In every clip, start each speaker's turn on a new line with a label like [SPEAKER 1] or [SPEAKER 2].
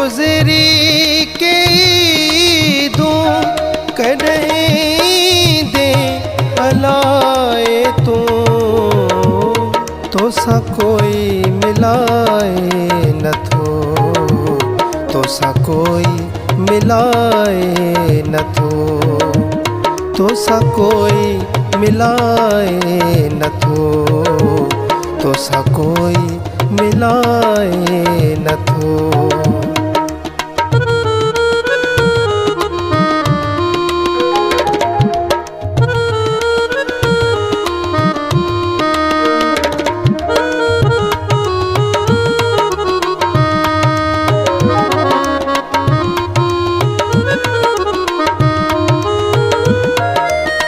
[SPEAKER 1] गुज़री के दूं कॾहिं दे हलाए तो सा कोई मिलाए नथो, तो सा कोई मिलाए नथो, तो सा कोई मिलाए नथो, तो सा कोई मिलाए नथो।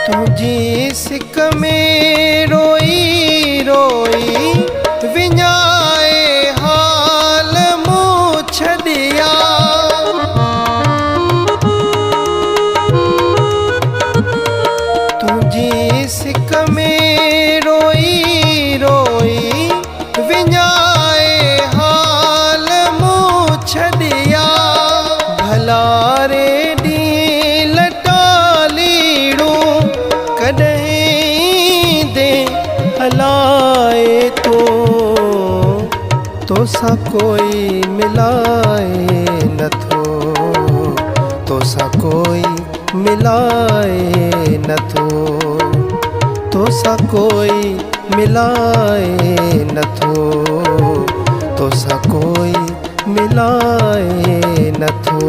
[SPEAKER 1] तुझी सिक में रोई रोई विञाए हाल मूं छॾिया, तुझी सिक में रोई रोई विञाए हाल मूं छॾिया, भला रे ॾींहुं लटालीड़ूं कॾहिं दे हलाए तो सा कोई मिलाए नथो, तो सा कोई मिलाए नथो, तो सा कोई मिलाए नथो, तो सा कोई मिलाए नथो।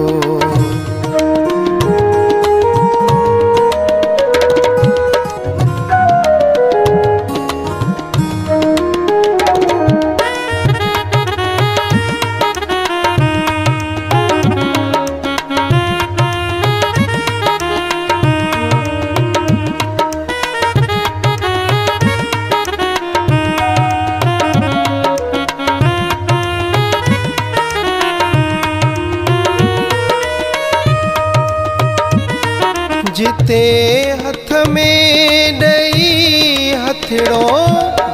[SPEAKER 1] जिते हथ में ॾई हथड़ो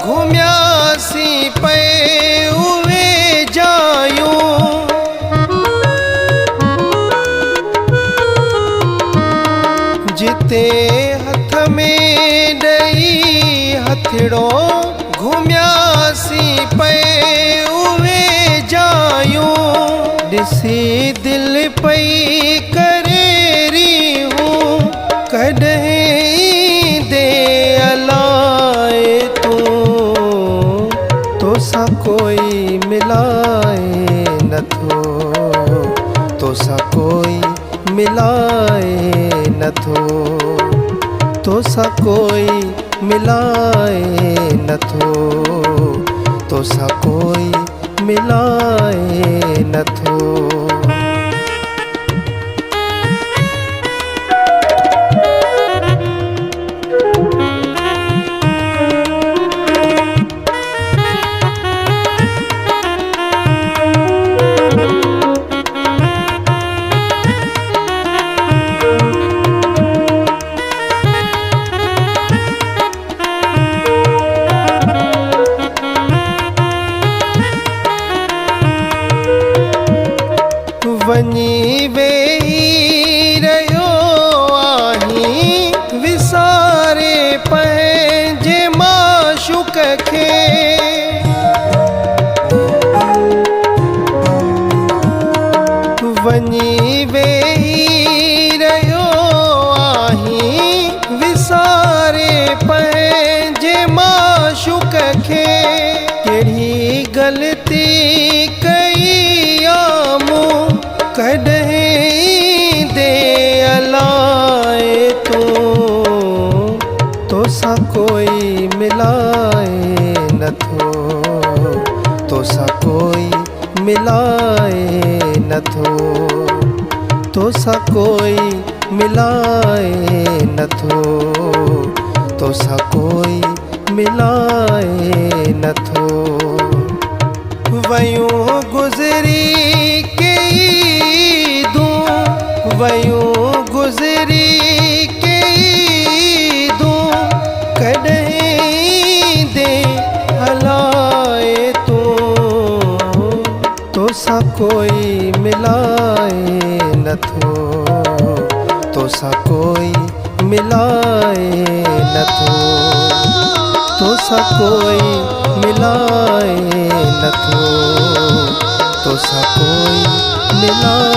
[SPEAKER 1] घुमियासी पे उहे जायूं, जिते हथ में ॾई हथड़ो घुमियासी पे उहे जायूं, ॾिसी दिलि पई करे कॾहिं दे हलाए तो सा कोई मिलाए नथो, तो सा कोई मिलाए नथो, तो सा कोई मिलाए नथो, तो सा कोई मिलाए नथो। वञी वेही रहियो आहीं विसारे पंहिंजे माशूक़ खे, वञी वेही रहियो आहीं विसारे पंहिंजे माशूक़ खे, कहिड़ी ग़लती कई मूं कॾहिं दे हलाए तो सा कोई मिलाए नथो, तो सा कोई मिलाए नथो, तो सा कोई मिलाए नथो, तो सा कोई मिलाए नथो। वयूं गुज़री के दूं, वयूं गुज़री के दूं कॾहिं दे हलाए तो सा कोई मिलाए नथो, तोसां कोई मिलाए नथो, तोसां कोई मिलाए नथो, तोसां कोई मिलाए